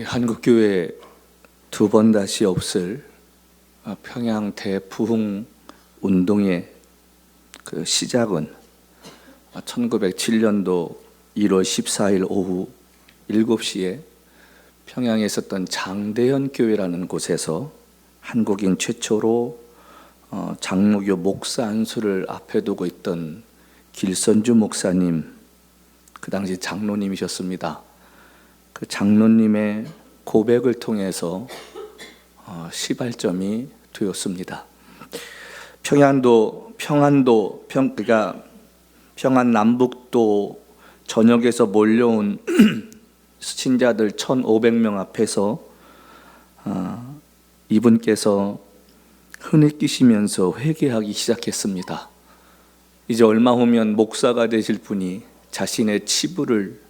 한국교회 두 번 다시 없을 평양 대부흥 운동의 그 시작은 1907년도 1월 14일 오후 7시에 평양에 있었던 장대현 교회라는 곳에서 한국인 최초로 장로교 목사 안수를 앞에 두고 있던 길선주 목사님, 그 당시 장로님이셨습니다. 그 장로님의 고백을 통해서 시발점이 되었습니다. 그러니까 평안 남북도 전역에서 몰려온 신자들 1,500명 앞에서 이분께서 흐느끼시면서 회개하기 시작했습니다. 이제 얼마 후면 목사가 되실 분이 자신의 치부를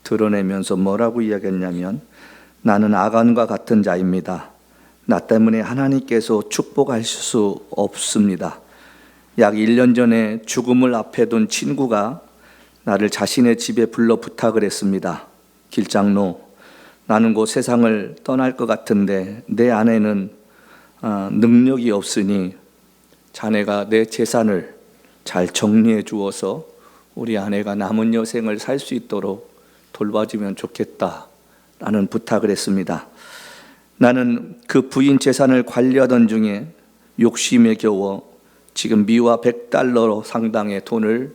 드러내면서 뭐라고 이야기했냐면, 나는 아간과 같은 자입니다. 나 때문에 하나님께서 축복하실 수 없습니다. 약 1년 전에 죽음을 앞에 둔 친구가 나를 자신의 집에 불러 부탁을 했습니다. 길장로, 나는 곧 세상을 떠날 것 같은데 내 아내는 능력이 없으니 자네가 내 재산을 잘 정리해 주어서 우리 아내가 남은 여생을 살 수 있도록 돌봐주면 좋겠다 라는 부탁을 했습니다. 나는 그 부인 재산을 관리하던 중에 욕심에 겨워 지금 미화 $100 상당의 돈을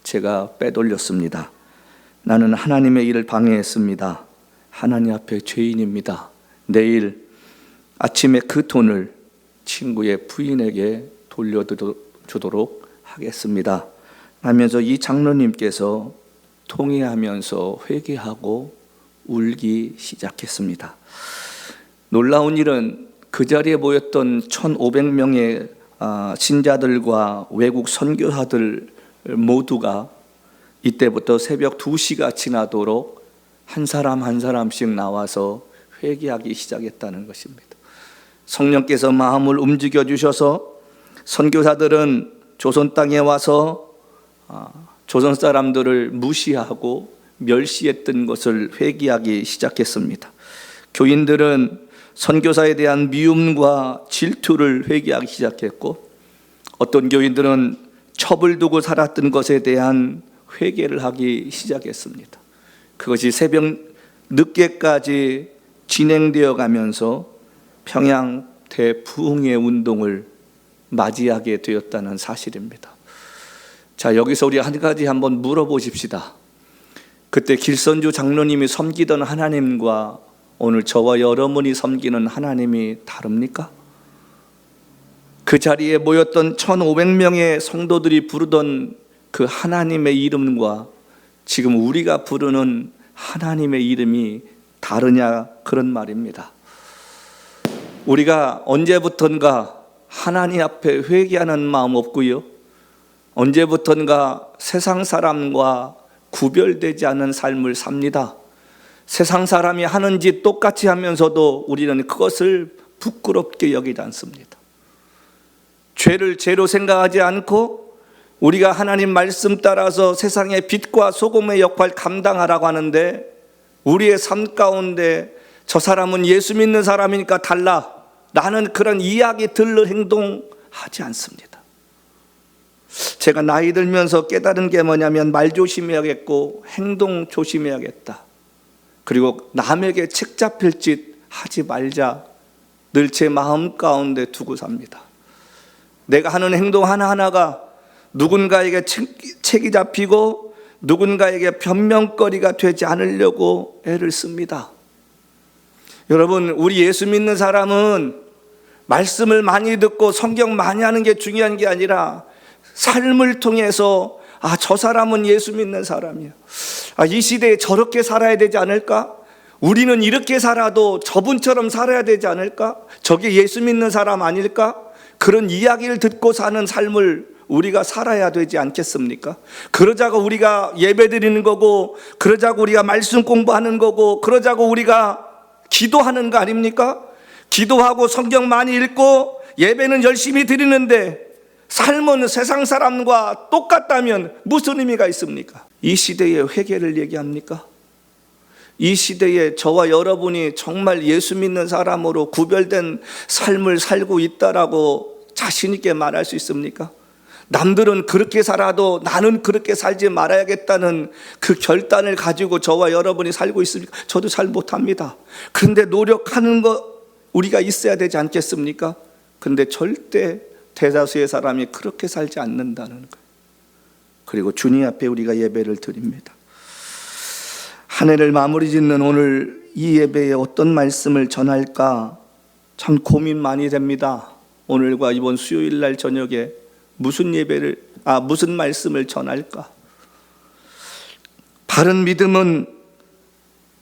제가 빼돌렸습니다. 나는 하나님의 일을 방해했습니다. 하나님 앞에 죄인입니다. 내일 아침에 그 돈을 친구의 부인에게 돌려주도록 하겠습니다 하면서 이 장로님께서 통회하면서 회개하고 울기 시작했습니다. 놀라운 일은 그 자리에 모였던 1,500명의 신자들과 외국 선교사들 모두가 이때부터 새벽 2시가 지나도록 한 사람 한 사람씩 나와서 회개하기 시작했다는 것입니다. 성령께서 마음을 움직여 주셔서 선교사들은 조선 땅에 와서 조선 사람들을 무시하고 멸시했던 것을 회개하기 시작했습니다. 교인들은 선교사에 대한 미움과 질투를 회개하기 시작했고, 어떤 교인들은 첩을 두고 살았던 것에 대한 회개를 하기 시작했습니다. 그것이 새벽 늦게까지 진행되어 가면서 평양 대부흥의 운동을 맞이하게 되었다는 사실입니다. 자, 여기서 우리 한 가지 한번 물어보십시다. 그때 길선주 장로님이 섬기던 하나님과 오늘 저와 여러분이 섬기는 하나님이 다릅니까? 그 자리에 모였던 1,500명의 성도들이 부르던 그 하나님의 이름과 지금 우리가 부르는 하나님의 이름이 다르냐, 그런 말입니다. 우리가 언제부턴가 하나님 앞에 회개하는 마음 없고요, 언제부턴가 세상 사람과 구별되지 않은 삶을 삽니다. 세상 사람이 하는 짓 똑같이 하면서도 우리는 그것을 부끄럽게 여기지 않습니다. 죄를 죄로 생각하지 않고 우리가 하나님 말씀 따라서 세상의 빛과 소금의 역할 감당하라고 하는데, 우리의 삶 가운데 저 사람은 예수 믿는 사람이니까 달라 라는 그런 이야기 들을 행동하지 않습니다. 제가 나이 들면서 깨달은 게 뭐냐면, 말 조심해야겠고 행동 조심해야겠다. 그리고 남에게 책 잡힐 짓 하지 말자, 늘 제 마음 가운데 두고 삽니다. 내가 하는 행동 하나하나가 누군가에게 책이 잡히고 누군가에게 변명거리가 되지 않으려고 애를 씁니다. 여러분, 우리 예수 믿는 사람은 말씀을 많이 듣고 성경 많이 하는 게 중요한 게 아니라 삶을 통해서 저 사람은 예수 믿는 사람이야, 이 시대에 저렇게 살아야 되지 않을까? 우리는 이렇게 살아도 저분처럼 살아야 되지 않을까? 저게 예수 믿는 사람 아닐까? 그런 이야기를 듣고 사는 삶을 우리가 살아야 되지 않겠습니까? 그러자고 우리가 예배 드리는 거고, 그러자고 우리가 말씀 공부하는 거고, 그러자고 우리가 기도하는 거 아닙니까? 기도하고 성경 많이 읽고 예배는 열심히 드리는데 삶은 세상 사람과 똑같다면 무슨 의미가 있습니까? 이 시대의 회개를 얘기합니까? 이 시대에 저와 여러분이 정말 예수 믿는 사람으로 구별된 삶을 살고 있다라고 자신 있게 말할 수 있습니까? 남들은 그렇게 살아도 나는 그렇게 살지 말아야겠다는 그 결단을 가지고 저와 여러분이 살고 있습니까? 저도 잘 못합니다. 그런데 노력하는 거 우리가 있어야 되지 않겠습니까? 근데 절대 대다수의 사람이 그렇게 살지 않는다는 거예요. 그리고 주님 앞에 우리가 예배를 드립니다. 한 해를 마무리 짓는 오늘 이 예배에 어떤 말씀을 전할까 참 고민 많이 됩니다. 오늘과 이번 수요일 날 저녁에 무슨 말씀을 전할까? 바른 믿음은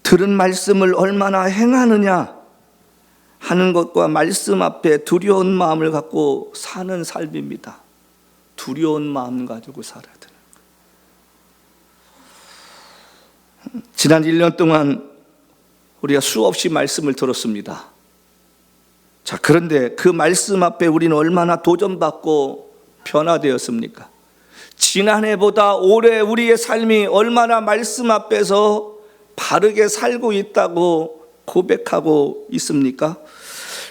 들은 말씀을 얼마나 행하느냐 하는 것과 말씀 앞에 두려운 마음을 갖고 사는 삶입니다. 두려운 마음 가지고 살아야 되는 거예요. 지난 1년 동안 우리가 수없이 말씀을 들었습니다. 자, 그런데 그 말씀 앞에 우리는 얼마나 도전받고 변화되었습니까? 지난해보다 올해 우리의 삶이 얼마나 말씀 앞에서 바르게 살고 있다고 고백하고 있습니까?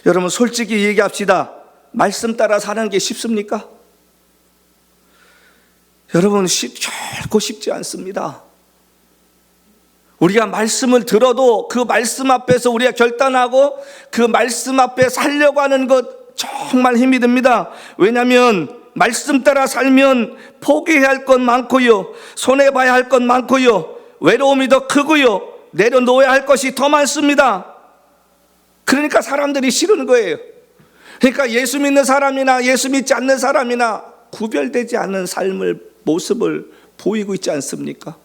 여러분 솔직히 얘기합시다. 말씀 따라 사는 게 쉽습니까? 여러분 결코 쉽지 않습니다. 우리가 말씀을 들어도 그 말씀 앞에서 우리가 결단하고 그 말씀 앞에 살려고 하는 것 정말 힘이 듭니다. 왜냐하면 말씀 따라 살면 포기해야 할 것 많고요, 손해봐야 할 것 많고요, 외로움이 더 크고요, 내려놓아야 할 것이 더 많습니다. 그러니까 사람들이 싫은 거예요. 그러니까 예수 믿는 사람이나 예수 믿지 않는 사람이나 구별되지 않는 삶을 모습을 보이고 있지 않습니까?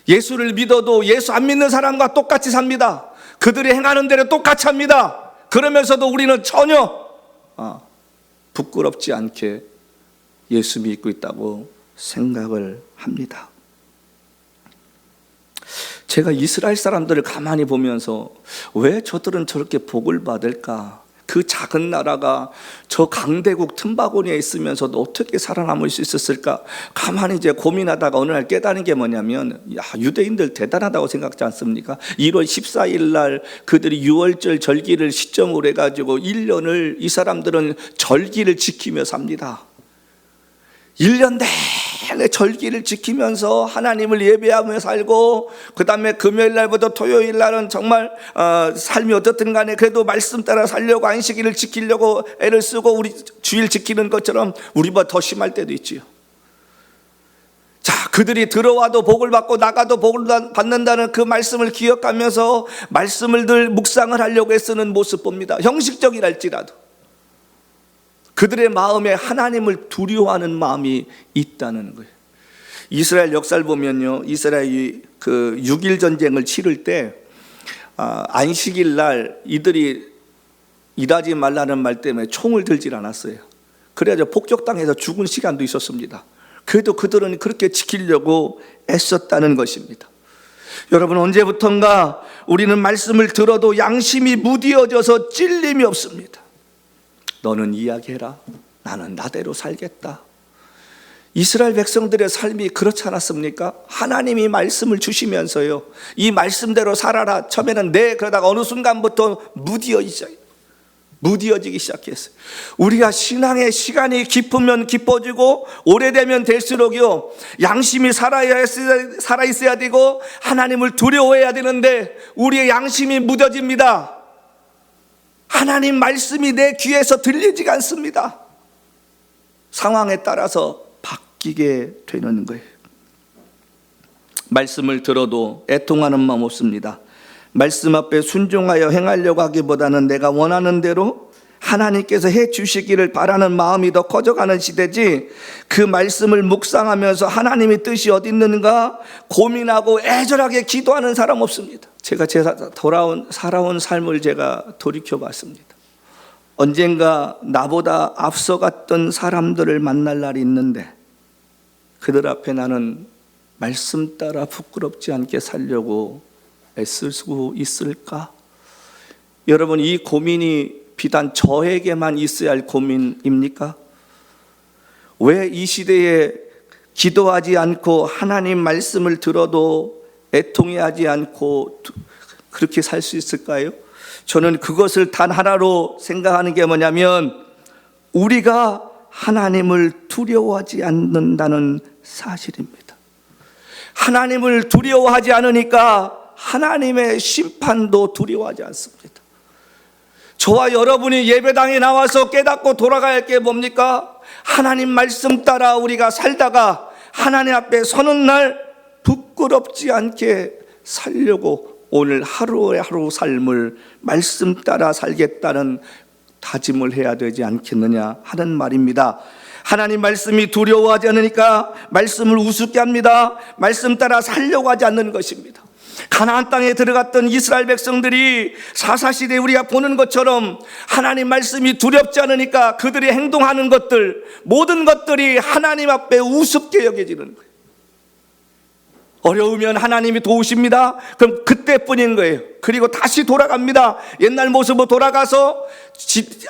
예수를 믿어도 예수 안 믿는 사람과 똑같이 삽니다. 그들이 행하는 대로 똑같이 합니다. 그러면서도 우리는 전혀 부끄럽지 않게 예수 믿고 있다고 생각을 합니다. 제가 이스라엘 사람들을 가만히 보면서 왜 저들은 저렇게 복을 받을까? 그 작은 나라가 저 강대국 틈바구니에 있으면서도 어떻게 살아남을 수 있었을까? 가만히 이제 고민하다가 어느 날 깨달은 게 뭐냐면, 유대인들 대단하다고 생각하지 않습니까? 1월 14일 날 그들이 유월절 절기를 시점으로 해가지고 1년을 이 사람들은 절기를 지키며 삽니다. 1년 내내 절기를 지키면서 하나님을 예배하며 살고, 그 다음에 금요일 날부터 토요일 날은 정말 삶이 어떻든 간에 그래도 말씀 따라 살려고 안식일을 지키려고 애를 쓰고 우리 주일 지키는 것처럼 우리보다 더 심할 때도 있지요. 자, 그들이 들어와도 복을 받고 나가도 복을 받는다는 그 말씀을 기억하면서 말씀을 늘 묵상을 하려고 애쓰는 모습 봅니다. 형식적이랄지라도 그들의 마음에 하나님을 두려워하는 마음이 있다는 거예요. 이스라엘 역사를 보면요, 이스라엘이 그 6.1 전쟁을 치를 때 안식일 날 이들이 일하지 말라는 말 때문에 총을 들질 않았어요. 그래서 폭격당해서 죽은 시간도 있었습니다. 그래도 그들은 그렇게 지키려고 애썼다는 것입니다. 여러분, 언제부턴가 우리는 말씀을 들어도 양심이 무디어져서 찔림이 없습니다. 너는 이야기해라, 나는 나대로 살겠다. 이스라엘 백성들의 삶이 그렇지 않았습니까? 하나님이 말씀을 주시면서요, 이 말씀대로 살아라. 처음에는 네, 그러다가 어느 순간부터 무디어지기 시작했어요. 우리가 신앙의 시간이 깊으면 깊어지고 오래되면 될수록요, 양심이 살아있어야 되고 하나님을 두려워해야 되는데 우리의 양심이 무뎌집니다. 하나님 말씀이 내 귀에서 들리지가 않습니다. 상황에 따라서 바뀌게 되는 거예요. 말씀을 들어도 애통하는 마음 없습니다. 말씀 앞에 순종하여 행하려고 하기보다는 내가 원하는 대로 하나님께서 해 주시기를 바라는 마음이 더 커져가는 시대지, 그 말씀을 묵상하면서 하나님의 뜻이 어디 있는가 고민하고 애절하게 기도하는 사람 없습니다. 제가 살아온 삶을 제가 돌이켜봤습니다. 언젠가 나보다 앞서갔던 사람들을 만날 날이 있는데 그들 앞에 나는 말씀 따라 부끄럽지 않게 살려고 애쓸 수 있을까? 여러분, 이 고민이 비단 저에게만 있어야 할 고민입니까? 왜 이 시대에 기도하지 않고 하나님 말씀을 들어도 애통해하지 않고 그렇게 살 수 있을까요? 저는 그것을 단 하나로 생각하는 게 뭐냐면 우리가 하나님을 두려워하지 않는다는 사실입니다. 하나님을 두려워하지 않으니까 하나님의 심판도 두려워하지 않습니다. 저와 여러분이 예배당에 나와서 깨닫고 돌아가야 할 게 뭡니까? 하나님 말씀 따라 우리가 살다가 하나님 앞에 서는 날 부끄럽지 않게 살려고 오늘 하루하루 삶을 말씀 따라 살겠다는 다짐을 해야 되지 않겠느냐 하는 말입니다. 하나님 말씀이 두려워하지 않으니까 말씀을 우습게 합니다. 말씀 따라 살려고 하지 않는 것입니다. 가나안 땅에 들어갔던 이스라엘 백성들이 사사시대에 우리가 보는 것처럼 하나님 말씀이 두렵지 않으니까 그들이 행동하는 것들, 모든 것들이 하나님 앞에 우습게 여겨지는 거예요. 어려우면 하나님이 도우십니다. 그럼 그때뿐인 거예요. 그리고 다시 돌아갑니다. 옛날 모습으로 돌아가서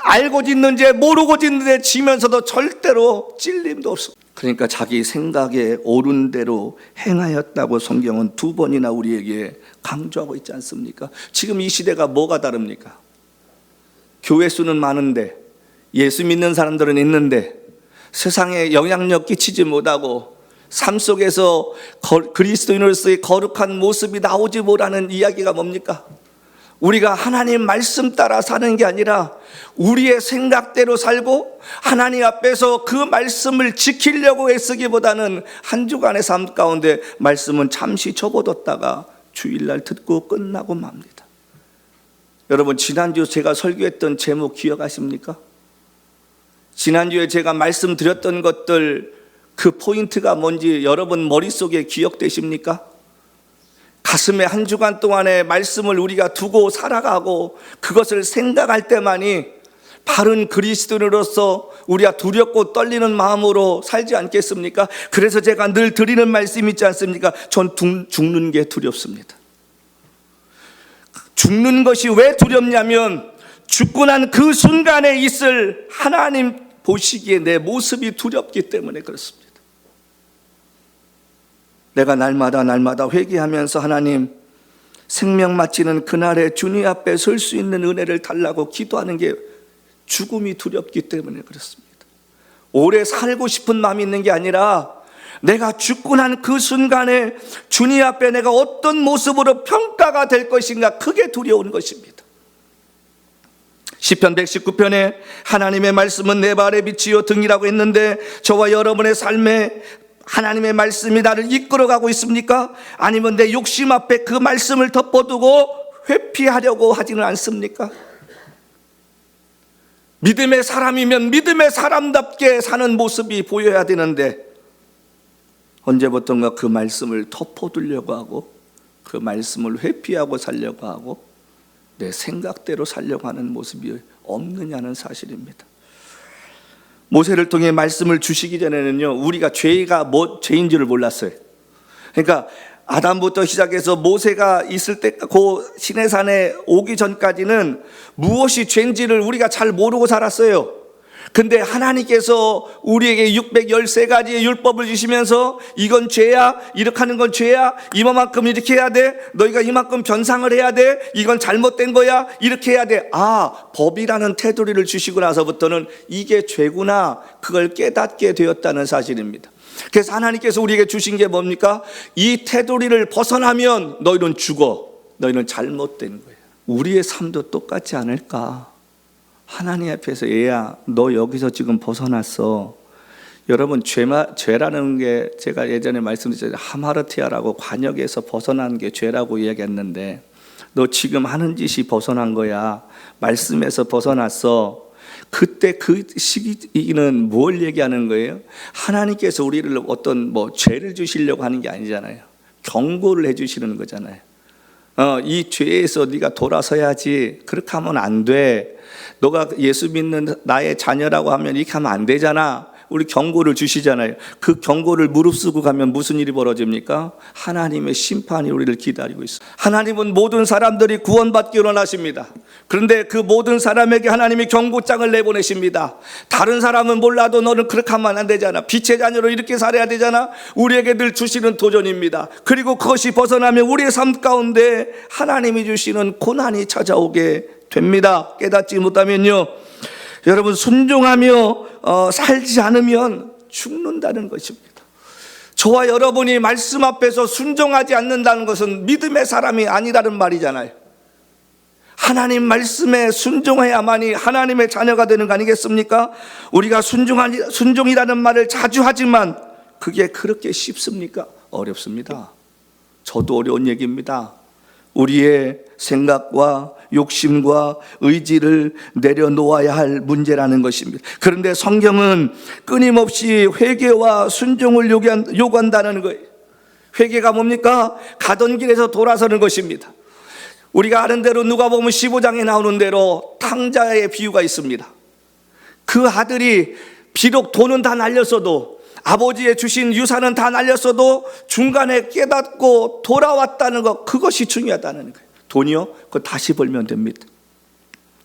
알고 짓는 죄 모르고 짓는 죄 지면서도 절대로 찔림도 없습니다. 그러니까 자기 생각에 옳은 대로 행하였다고 성경은 2번이나 우리에게 강조하고 있지 않습니까? 지금 이 시대가 뭐가 다릅니까? 교회 수는 많은데 예수 믿는 사람들은 있는데 세상에 영향력 끼치지 못하고 삶 속에서 그리스도인으로서의 거룩한 모습이 나오지 못하는 이야기가 뭡니까? 우리가 하나님 말씀 따라 사는 게 아니라 우리의 생각대로 살고 하나님 앞에서 그 말씀을 지키려고 애쓰기보다는 한 주간의 삶 가운데 말씀은 잠시 접어뒀다가 주일날 듣고 끝나고 맙니다. 여러분, 지난주 제가 설교했던 제목 기억하십니까? 지난주에 제가 말씀드렸던 것들 그 포인트가 뭔지 여러분 머릿속에 기억되십니까? 가슴에 한 주간 동안의 말씀을 우리가 두고 살아가고 그것을 생각할 때만이 바른 그리스도인으로서 우리가 두렵고 떨리는 마음으로 살지 않겠습니까? 그래서 제가 늘 드리는 말씀이 있지 않습니까? 전 죽는 게 두렵습니다. 죽는 것이 왜 두렵냐면 죽고 난 그 순간에 있을 하나님 보시기에 내 모습이 두렵기 때문에 그렇습니다. 내가 날마다 회개하면서 하나님 생명 마치는 그날에 주님 앞에 설 수 있는 은혜를 달라고 기도하는 게 죽음이 두렵기 때문에 그렇습니다. 오래 살고 싶은 마음이 있는 게 아니라 내가 죽고 난 그 순간에 주님 앞에 내가 어떤 모습으로 평가가 될 것인가, 그게 두려운 것입니다. 시편 119편에 하나님의 말씀은 내 발의 빛이요 등이라고 했는데 저와 여러분의 삶에 하나님의 말씀이 나를 이끌어가고 있습니까? 아니면 내 욕심 앞에 그 말씀을 덮어두고 회피하려고 하지는 않습니까? 믿음의 사람이면 믿음의 사람답게 사는 모습이 보여야 되는데 언제부턴가 그 말씀을 덮어두려고 하고 그 말씀을 회피하고 살려고 하고 내 생각대로 살려고 하는 모습이 없느냐는 사실입니다. 모세를 통해 말씀을 주시기 전에는요, 우리가 죄가 죄인지를 몰랐어요. 그러니까 아담부터 시작해서 모세가 있을 때 그 시내산에 오기 전까지는 무엇이 죄인지를 우리가 잘 모르고 살았어요. 근데 하나님께서 우리에게 613가지의 율법을 주시면서 이건 죄야, 이렇게 하는 건 죄야, 이만큼 이렇게 해야 돼, 너희가 이만큼 변상을 해야 돼, 이건 잘못된 거야, 이렇게 해야 돼. 법이라는 테두리를 주시고 나서부터는 이게 죄구나, 그걸 깨닫게 되었다는 사실입니다. 그래서 하나님께서 우리에게 주신 게 뭡니까? 이 테두리를 벗어나면 너희는 죽어, 너희는 잘못된 거야. 우리의 삶도 똑같지 않을까? 하나님 앞에서 얘야, 너 여기서 지금 벗어났어. 여러분, 죄라는 게 제가 예전에 말씀드렸잖아요. 하마르티아라고 관역에서 벗어난 게 죄라고 이야기했는데 너 지금 하는 짓이 벗어난 거야. 말씀에서 벗어났어. 그때 그 시기는 뭘 얘기하는 거예요? 하나님께서 우리를 어떤 죄를 주시려고 하는 게 아니잖아요. 경고를 해주시는 거잖아요. 이 죄에서 네가 돌아서야지. 그렇게 하면 안 돼. 너가 예수 믿는 나의 자녀라고 하면 이렇게 하면 안 되잖아. 우리 경고를 주시잖아요. 그 경고를 무릅쓰고 가면 무슨 일이 벌어집니까? 하나님의 심판이 우리를 기다리고 있어요. 하나님은 모든 사람들이 구원받기 원하십니다. 그런데 그 모든 사람에게 하나님이 경고장을 내보내십니다. 다른 사람은 몰라도 너는 그렇게 하면 안 되잖아. 빛의 자녀로 이렇게 살아야 되잖아. 우리에게 늘 주시는 도전입니다. 그리고 그것이 벗어나면 우리의 삶 가운데 하나님이 주시는 고난이 찾아오게 됩니다. 깨닫지 못하면요, 여러분, 순종하며 살지 않으면 죽는다는 것입니다. 저와 여러분이 말씀 앞에서 순종하지 않는다는 것은 믿음의 사람이 아니라는 말이잖아요. 하나님 말씀에 순종해야만이 하나님의 자녀가 되는 거 아니겠습니까? 우리가 순종이라는 말을 자주 하지만 그게 그렇게 쉽습니까? 어렵습니다. 저도 어려운 얘기입니다. 우리의 생각과 욕심과 의지를 내려놓아야 할 문제라는 것입니다. 그런데 성경은 끊임없이 회개와 순종을 요구한다는 거예요. 회개가 뭡니까? 가던 길에서 돌아서는 것입니다. 우리가 아는 대로 누가복음 15장에 나오는 대로 탕자의 비유가 있습니다. 그 아들이 비록 돈은 다 날렸어도, 아버지의 주신 유산은 다 날렸어도 중간에 깨닫고 돌아왔다는 것, 그것이 중요하다는 거예요. 돈이요? 그거 다시 벌면 됩니다.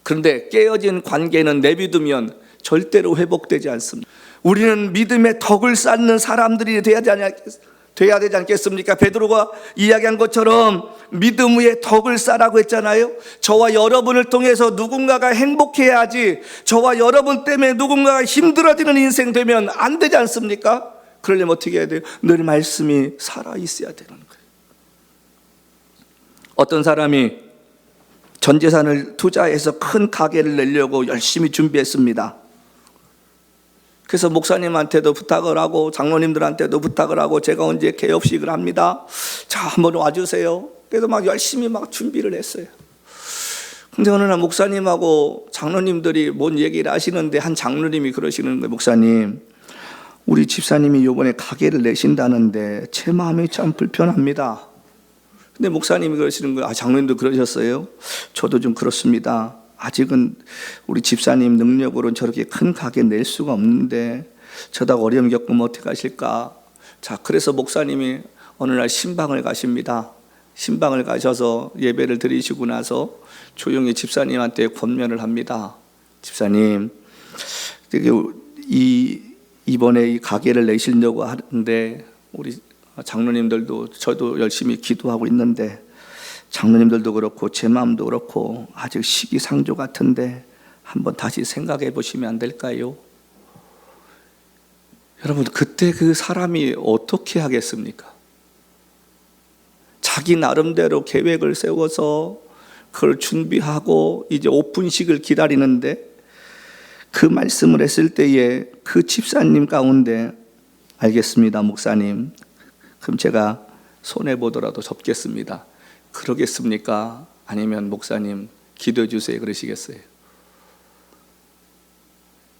그런데 깨어진 관계는 내비두면 절대로 회복되지 않습니다. 우리는 믿음의 덕을 쌓는 사람들이 돼야 되지 않겠습니까? 베드로가 이야기한 것처럼 믿음 위에 덕을 쌓라고 했잖아요. 저와 여러분을 통해서 누군가가 행복해야지, 저와 여러분 때문에 누군가가 힘들어지는 인생 되면 안 되지 않습니까? 그러려면 어떻게 해야 돼요? 늘 말씀이 살아있어야 되는 거예요. 어떤 사람이 전 재산을 투자해서 큰 가게를 내려고 열심히 준비했습니다. 그래서 목사님한테도 부탁을 하고 장로님들한테도 부탁을 하고 제가 언제 개업식을 합니다. 자, 한번 와주세요. 그래서 막 열심히 막 준비를 했어요. 근데 어느 날 목사님하고 장로님들이 뭔 얘기를 하시는데 한 장로님이 그러시는 거예요. 목사님, 우리 집사님이 이번에 가게를 내신다는데 제 마음이 참 불편합니다. 근데 목사님이 그러시는 거예요. 아, 장로님도 그러셨어요? 저도 좀 그렇습니다. 아직은 우리 집사님 능력으로는 저렇게 큰 가게 낼 수가 없는데 저다가 어려움 겪으면 어떻게 하실까? 자, 그래서 목사님이 어느 날 신방을 가십니다. 신방을 가셔서 예배를 드리시고 나서 조용히 집사님한테 권면을 합니다. 집사님, 이번에 이 가게를 내시려고 하는데 우리 장로님들도 저도 열심히 기도하고 있는데 장로님들도 그렇고 제 마음도 그렇고 아직 시기상조 같은데 한번 다시 생각해 보시면 안 될까요? 여러분, 그때 그 사람이 어떻게 하겠습니까? 자기 나름대로 계획을 세워서 그걸 준비하고 이제 오픈식을 기다리는데 그 말씀을 했을 때에 그 집사님 가운데 알겠습니다, 목사님. 그럼 제가 손해보더라도 접겠습니다. 그러겠습니까? 아니면 목사님 기도해 주세요 그러시겠어요?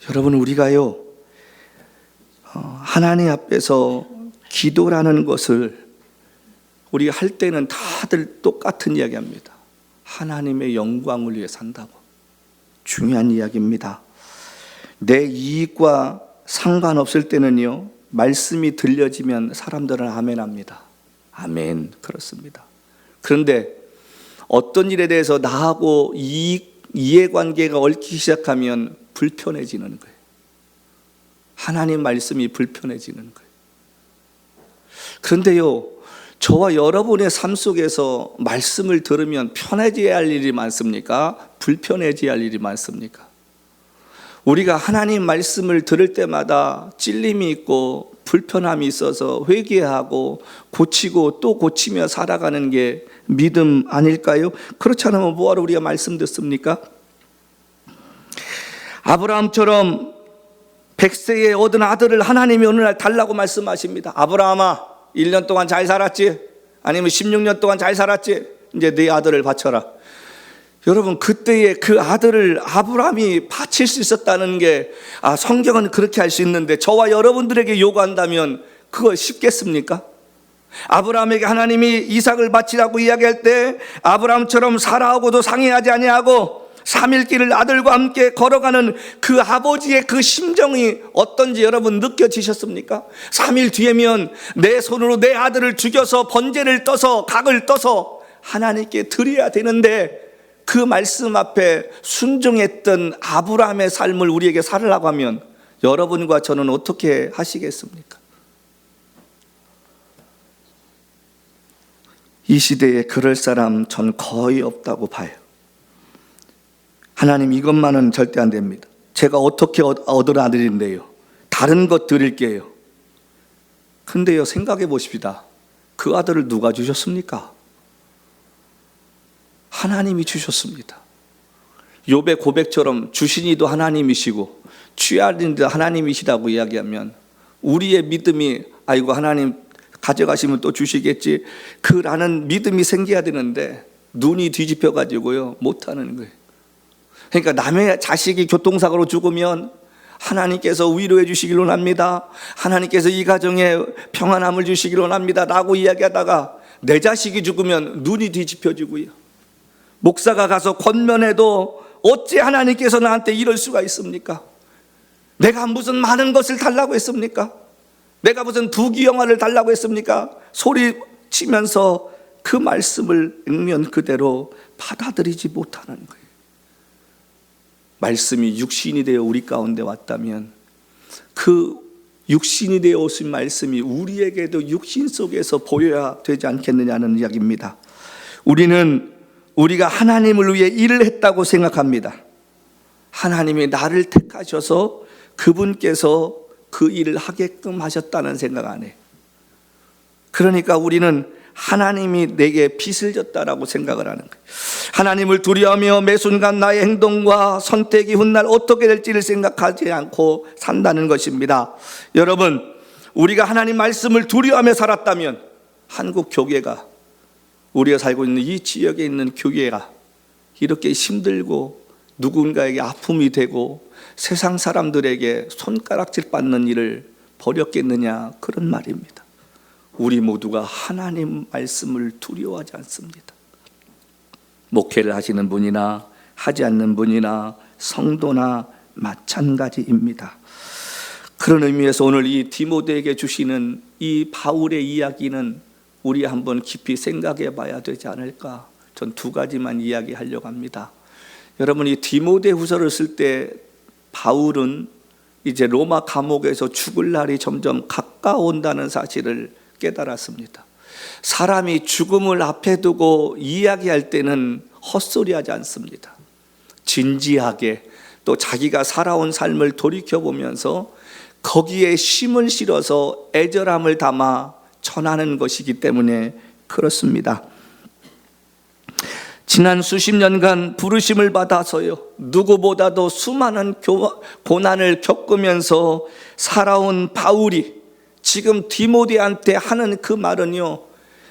여러분, 우리가요 하나님 앞에서 기도라는 것을 우리가 할 때는 다들 똑같은 이야기합니다. 하나님의 영광을 위해 산다고. 중요한 이야기입니다. 내 이익과 상관없을 때는요, 말씀이 들려지면 사람들은 아멘합니다. 아멘, 그렇습니다. 그런데 어떤 일에 대해서 나하고 이해관계가 얽히기 시작하면 불편해지는 거예요. 하나님 말씀이 불편해지는 거예요. 그런데요, 저와 여러분의 삶 속에서 말씀을 들으면 편해져야 할 일이 많습니까? 불편해져야 할 일이 많습니까? 우리가 하나님 말씀을 들을 때마다 찔림이 있고 불편함이 있어서 회개하고 고치고 또 고치며 살아가는 게 믿음 아닐까요? 그렇지 않으면 뭐하러 우리가 말씀 듣습니까? 아브라함처럼 100세에 얻은 아들을 하나님이 어느 날 달라고 말씀하십니다. 아브라함아, 1년 동안 잘 살았지? 아니면 16년 동안 잘 살았지? 이제 네 아들을 바쳐라. 여러분, 그때의 그 아들을 아브라함이 바칠 수 있었다는 게, 성경은 그렇게 할 수 있는데 저와 여러분들에게 요구한다면 그거 쉽겠습니까? 아브라함에게 하나님이 이삭을 바치라고 이야기할 때 아브라함처럼 사라하고도 상의하지 아니하고 3일 길을 아들과 함께 걸어가는 그 아버지의 그 심정이 어떤지 여러분 느껴지셨습니까? 3일 뒤에면 내 손으로 내 아들을 죽여서 번제를 떠서 각을 떠서 하나님께 드려야 되는데, 그 말씀 앞에 순종했던 아브라함의 삶을 우리에게 살으라고 하면 여러분과 저는 어떻게 하시겠습니까? 이 시대에 그럴 사람 전 거의 없다고 봐요. 하나님, 이것만은 절대 안 됩니다. 제가 어떻게 얻을 아들인데요, 다른 것 드릴게요. 근데요, 생각해 보십시다. 그 아들을 누가 주셨습니까? 하나님이 주셨습니다. 욥의 고백처럼 주신이도 하나님이시고 취하린이도 하나님이시다고 이야기하면 우리의 믿음이 아이고 하나님 가져가시면 또 주시겠지, 그라는 믿음이 생겨야 되는데 눈이 뒤집혀 가지고요 못하는 거예요. 그러니까 남의 자식이 교통사고로 죽으면 하나님께서 위로해 주시길 원합니다, 하나님께서 이 가정에 평안함을 주시길 원합니다 라고 이야기하다가 내 자식이 죽으면 눈이 뒤집혀지고요, 목사가 가서 권면해도 어찌 하나님께서 나한테 이럴 수가 있습니까? 내가 무슨 많은 것을 달라고 했습니까? 내가 무슨 부귀영화를 달라고 했습니까? 소리치면서 그 말씀을 액면 그대로 받아들이지 못하는 거예요. 말씀이 육신이 되어 우리 가운데 왔다면 그 육신이 되어 오신 말씀이 우리에게도 육신 속에서 보여야 되지 않겠느냐는 이야기입니다. 우리가 하나님을 위해 일을 했다고 생각합니다. 하나님이 나를 택하셔서 그분께서 그 일을 하게끔 하셨다는 생각 안 해요. 그러니까 우리는 하나님이 내게 빚을 졌다라고 생각을 하는 거예요. 하나님을 두려워하며 매 순간 나의 행동과 선택이 훗날 어떻게 될지를 생각하지 않고 산다는 것입니다. 여러분, 우리가 하나님 말씀을 두려워하며 살았다면 한국 교회가, 우리가 살고 있는 이 지역에 있는 교회가 이렇게 힘들고 누군가에게 아픔이 되고 세상 사람들에게 손가락질 받는 일을 벌였겠느냐, 그런 말입니다. 우리 모두가 하나님 말씀을 두려워하지 않습니다. 목회를 하시는 분이나 하지 않는 분이나 성도나 마찬가지입니다. 그런 의미에서 오늘 이 디모데에게 주시는 이 바울의 이야기는 우리 한번 깊이 생각해 봐야 되지 않을까. 전 두 가지만 이야기하려고 합니다. 여러분, 이 디모데 후서를 쓸 때 바울은 이제 로마 감옥에서 죽을 날이 점점 가까워온다는 사실을 깨달았습니다. 사람이 죽음을 앞에 두고 이야기할 때는 헛소리하지 않습니다. 진지하게 또 자기가 살아온 삶을 돌이켜보면서 거기에 심을 실어서 애절함을 담아 전하는 것이기 때문에 그렇습니다. 지난 수십 년간 부르심을 받아서요, 누구보다도 수많은 고난을 겪으면서 살아온 바울이 지금 디모데한테 하는 그 말은요,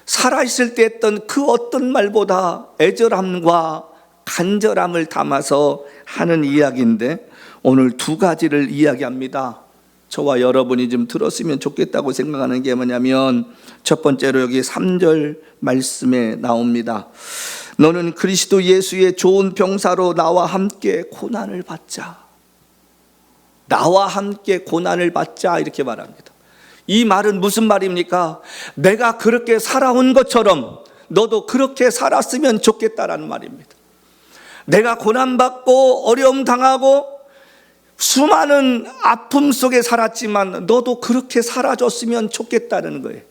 살아있을 때 했던 그 어떤 말보다 애절함과 간절함을 담아서 하는 이야기인데, 오늘 두 가지를 이야기합니다. 저와 여러분이 좀 들었으면 좋겠다고 생각하는 게 뭐냐면, 첫 번째로 여기 3절 말씀에 나옵니다. 너는 그리스도 예수의 좋은 병사로 나와 함께 고난을 받자. 나와 함께 고난을 받자, 이렇게 말합니다. 이 말은 무슨 말입니까? 내가 그렇게 살아온 것처럼 너도 그렇게 살았으면 좋겠다라는 말입니다. 내가 고난받고 어려움 당하고 수많은 아픔 속에 살았지만 너도 그렇게 살아줬으면 좋겠다는 거예요.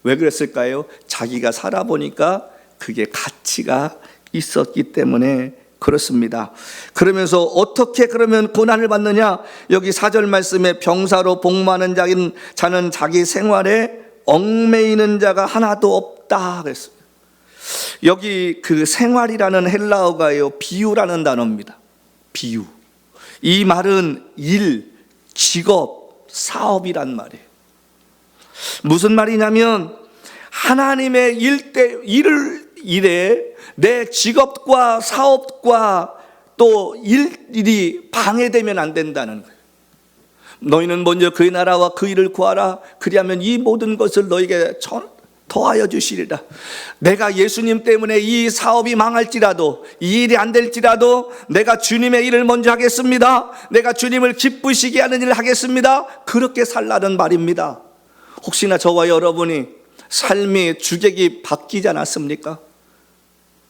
왜 그랬을까요? 자기가 살아보니까 그게 가치가 있었기 때문에 그렇습니다. 그러면서 어떻게 그러면 고난을 받느냐? 여기 4절 말씀에 병사로 복무하는 자는 자기 생활에 얽매이는 자가 하나도 없다 그랬습니다. 여기 그 생활이라는 헬라어가요, 비유라는 단어입니다. 비유. 이 말은 일, 직업, 사업이란 말이에요. 무슨 말이냐면 하나님의 일에 내 직업과 사업과 또 일이 방해되면 안 된다는 거예요. 너희는 먼저 그의 나라와 그 일을 구하라. 그리하면 이 모든 것을 너에게 더하여 주시리라. 내가 예수님 때문에 이 사업이 망할지라도, 이 일이 안 될지라도 내가 주님의 일을 먼저 하겠습니다. 내가 주님을 기쁘시게 하는 일을 하겠습니다. 그렇게 살라는 말입니다. 혹시나 저와 여러분이 삶의 주객이 바뀌지 않았습니까?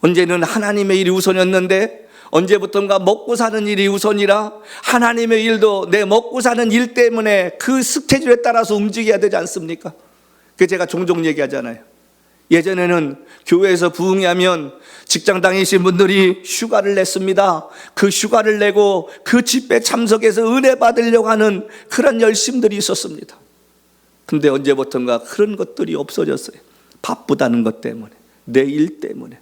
언제는 하나님의 일이 우선이었는데 언제부턴가 먹고 사는 일이 우선이라 하나님의 일도 내 먹고 사는 일 때문에 그 스케줄에 따라서 움직여야 되지 않습니까? 그 제가 종종 얘기하잖아요. 예전에는 교회에서 부흥하면 직장 다니신 분들이 휴가를 냈습니다. 그 휴가를 내고 그 집회 참석해서 은혜 받으려고 하는 그런 열심들이 있었습니다. 근데 언제부턴가 그런 것들이 없어졌어요. 바쁘다는 것 때문에, 내 일 때문에.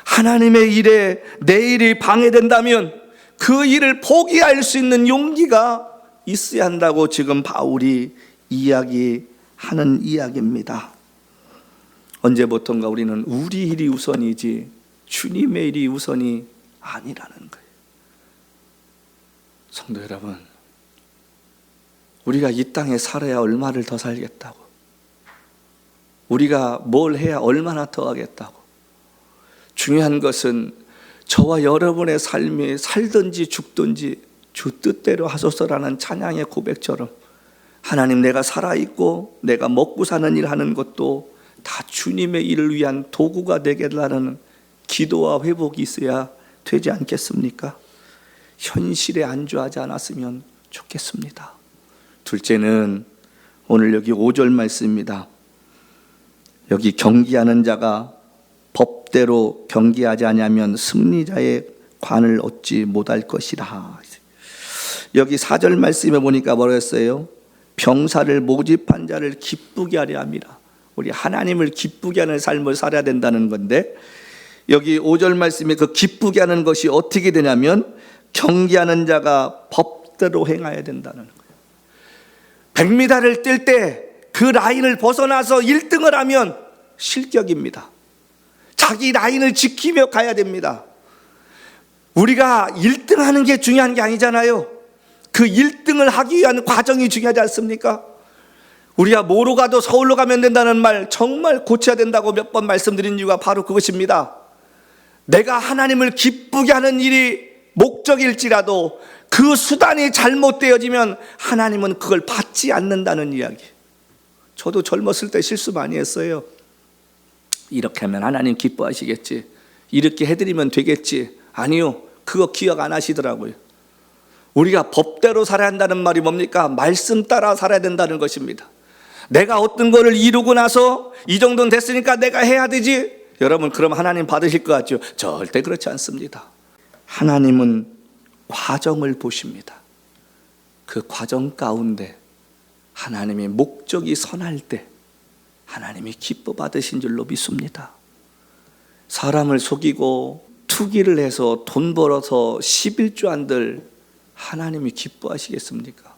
하나님의 일에 내 일이 방해된다면 그 일을 포기할 수 있는 용기가 있어야 한다고 지금 바울이 이야기하는 이야기입니다. 언제부턴가 우리는 우리 일이 우선이지 주님의 일이 우선이 아니라는 거예요. 성도 여러분, 우리가 이 땅에 살아야 얼마를 더 살겠다고, 우리가 뭘 해야 얼마나 더 하겠다고. 중요한 것은 저와 여러분의 삶이 살든지 죽든지 주 뜻대로 하소서라는 찬양의 고백처럼 하나님, 내가 살아있고 내가 먹고 사는 일 하는 것도 다 주님의 일을 위한 도구가 되게 달라는 기도와 회복이 있어야 되지 않겠습니까? 현실에 안주하지 않았으면 좋겠습니다. 둘째는 오늘 여기 5절 말씀입니다. 여기 경기하는 자가 법대로 경기하지 아니하면 승리자의 관을 얻지 못할 것이라. 여기 4절 말씀에 보니까 뭐라 했어요? 병사를 모집한 자를 기쁘게 하려 함이라. 우리 하나님을 기쁘게 하는 삶을 살아야 된다는 건데, 여기 5절 말씀에 그 기쁘게 하는 것이 어떻게 되냐면 경기하는 자가 법대로 행해야 된다는 거예요. 100m를 뛸 때 그 라인을 벗어나서 1등을 하면 실격입니다. 자기 라인을 지키며 가야 됩니다. 우리가 1등 하는 게 중요한 게 아니잖아요. 그 1등을 하기 위한 과정이 중요하지 않습니까? 우리가 뭐로 가도 서울로 가면 된다는 말 정말 고쳐야 된다고 몇 번 말씀드린 이유가 바로 그것입니다. 내가 하나님을 기쁘게 하는 일이 목적일지라도 그 수단이 잘못되어지면 하나님은 그걸 받지 않는다는 이야기. 저도 젊었을 때 실수 많이 했어요. 이렇게 하면 하나님 기뻐하시겠지, 이렇게 해드리면 되겠지. 아니요, 그거 기억 안 하시더라고요. 우리가 법대로 살아야 한다는 말이 뭡니까? 말씀 따라 살아야 된다는 것입니다. 내가 어떤 거를 이루고 나서 이 정도는 됐으니까 내가 해야 되지, 여러분 그럼 하나님 받으실 것 같죠? 절대 그렇지 않습니다. 하나님은 과정을 보십니다. 그 과정 가운데 하나님의 목적이 선할 때 하나님이 기뻐 받으신 줄로 믿습니다. 사람을 속이고 투기를 해서 돈 벌어서 11조안들 하나님이 기뻐하시겠습니까?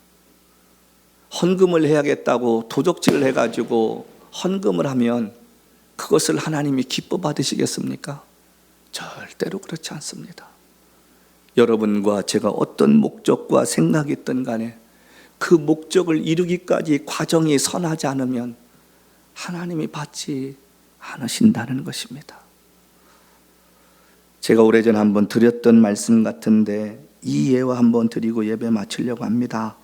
헌금을 해야겠다고 도적질을 해가지고 헌금을 하면 그것을 하나님이 기뻐 받으시겠습니까? 절대로 그렇지 않습니다. 여러분과 제가 어떤 목적과 생각이 있든 간에 그 목적을 이루기까지 과정이 선하지 않으면 하나님이 받지 않으신다는 것입니다. 제가 오래전에 한번 드렸던 말씀 같은데 이 예와 한번 드리고 예배 마치려고 합니다.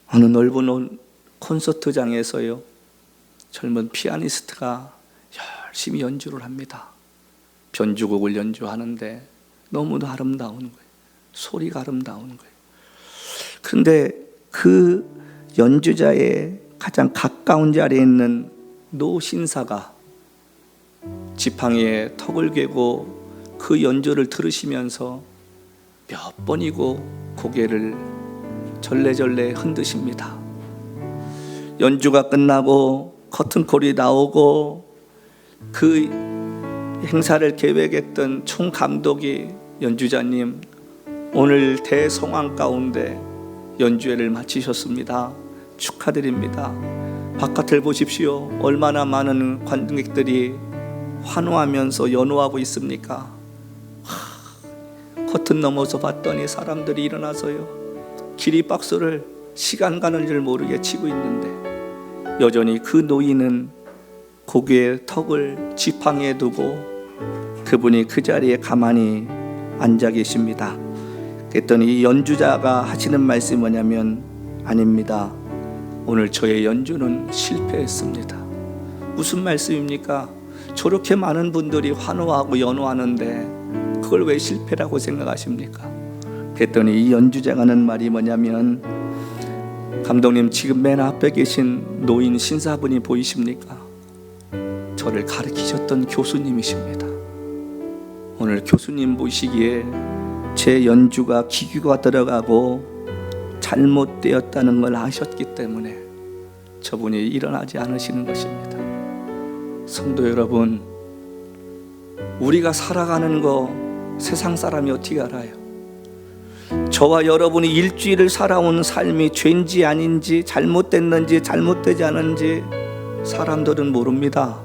어느 넓은 콘서트장에서요, 젊은 피아니스트가 열심히 연주를 합니다. 변주곡을 연주하는데 너무도 아름다운 거예요. 소리가 아름다운 거예요. 그런데 그 연주자의 가장 가까운 자리에 있는 노 신사가 지팡이에 턱을 괴고 그 연주를 들으시면서 몇 번이고 고개를 절레절레 흔드십니다. 연주가 끝나고 커튼콜이 나오고 그 행사를 계획했던 총감독이 연주자님, 오늘 대성황 가운데 연주회를 마치셨습니다. 축하드립니다. 바깥을 보십시오. 얼마나 많은 관객들이 환호하면서 연호하고 있습니까? 커튼 넘어서 봤더니 사람들이 일어나서요, 기립박수를 시간 가는 줄 모르게 치고 있는데 여전히 그 노인은 고개에 턱을 지팡이에 두고 그분이 그 자리에 가만히 앉아 계십니다. 그랬더니 이 연주자가 하시는 말씀이 뭐냐면, 아닙니다, 오늘 저의 연주는 실패했습니다. 무슨 말씀입니까? 저렇게 많은 분들이 환호하고 연호하는데 그걸 왜 실패라고 생각하십니까? 그랬더니 이 연주자가 하는 말이 뭐냐면, 감독님, 지금 맨 앞에 계신 노인 신사분이 보이십니까? 저를 가르치셨던 교수님이십니다. 오늘 교수님 보시기에 제 연주가 기교가 들어가고 잘못되었다는 걸 아셨기 때문에 저분이 일어나지 않으시는 것입니다. 성도 여러분, 우리가 살아가는 거 세상 사람이 어떻게 알아요? 저와 여러분이 일주일을 살아온 삶이 죄인지 아닌지, 잘못됐는지 잘못되지 않은지 사람들은 모릅니다.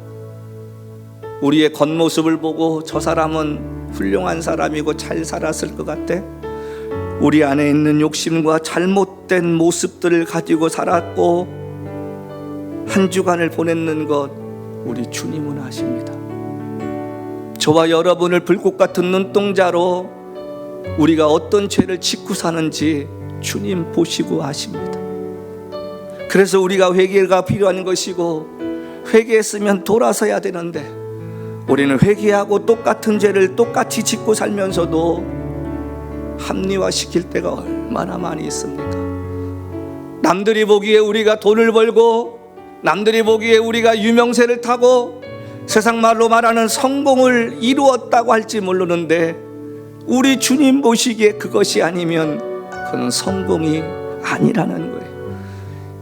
우리의 겉모습을 보고 저 사람은 훌륭한 사람이고 잘 살았을 것 같아? 우리 안에 있는 욕심과 잘못된 모습들을 가지고 살았고 한 주간을 보냈는 것 우리 주님은 아십니다. 저와 여러분을 불꽃 같은 눈동자로 우리가 어떤 죄를 짓고 사는지 주님 보시고 아십니다. 그래서 우리가 회개가 필요한 것이고, 회개했으면 돌아서야 되는데 우리는 회개하고 똑같은 죄를 똑같이 짓고 살면서도 합리화시킬 때가 얼마나 많이 있습니까? 남들이 보기에 우리가 돈을 벌고, 남들이 보기에 우리가 유명세를 타고 세상 말로 말하는 성공을 이루었다고 할지 모르는데, 우리 주님 보시기에 그것이 아니면 그건 성공이 아니라는 거예요.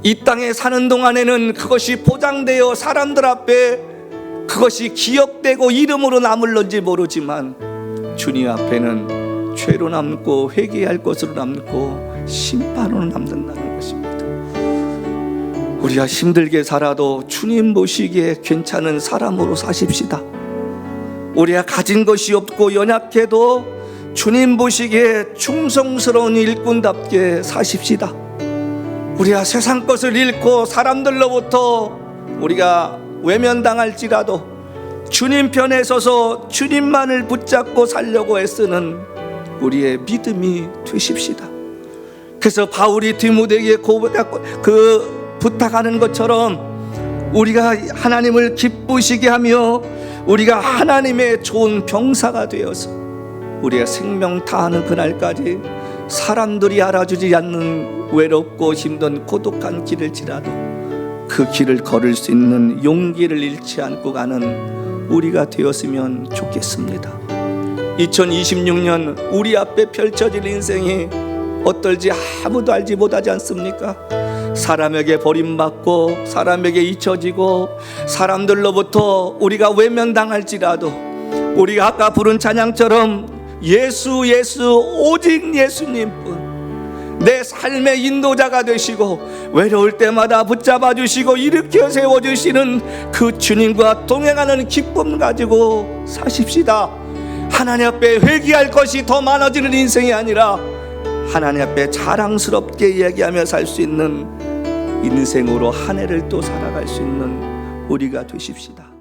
이 땅에 사는 동안에는 그것이 보장되어 사람들 앞에 그것이 기억되고 이름으로 남을런지 모르지만 주님 앞에는 죄로 남고 회개할 것으로 남고 심판으로 남는다는 것입니다. 우리가 힘들게 살아도 주님 보시기에 괜찮은 사람으로 사십시다. 우리가 가진 것이 없고 연약해도 주님 보시기에 충성스러운 일꾼답게 사십시다. 우리가 세상 것을 잃고 사람들로부터 우리가 외면당할지라도 주님 편에 서서 주님만을 붙잡고 살려고 애쓰는 우리의 믿음이 되십시다. 그래서 바울이 디모데에게 부탁하는 것처럼 우리가 하나님을 기쁘시게 하며 우리가 하나님의 좋은 병사가 되어서 우리가 생명 다하는 그날까지 사람들이 알아주지 않는 외롭고 힘든 고독한 길을지라도 그 길을 걸을 수 있는 용기를 잃지 않고 가는 우리가 되었으면 좋겠습니다. 2026년 우리 앞에 펼쳐질 인생이 어떨지 아무도 알지 못하지 않습니까? 사람에게 버림받고 사람에게 잊혀지고 사람들로부터 우리가 외면당할지라도 우리가 아까 부른 찬양처럼 예수 예수 오직 예수님뿐 내 삶의 인도자가 되시고 외로울 때마다 붙잡아 주시고 일으켜 세워주시는 그 주님과 동행하는 기쁨 가지고 사십시다. 하나님 앞에 회개할 것이 더 많아지는 인생이 아니라 하나님 앞에 자랑스럽게 이야기하며 살 수 있는 인생으로 한 해를 또 살아갈 수 있는 우리가 되십시다.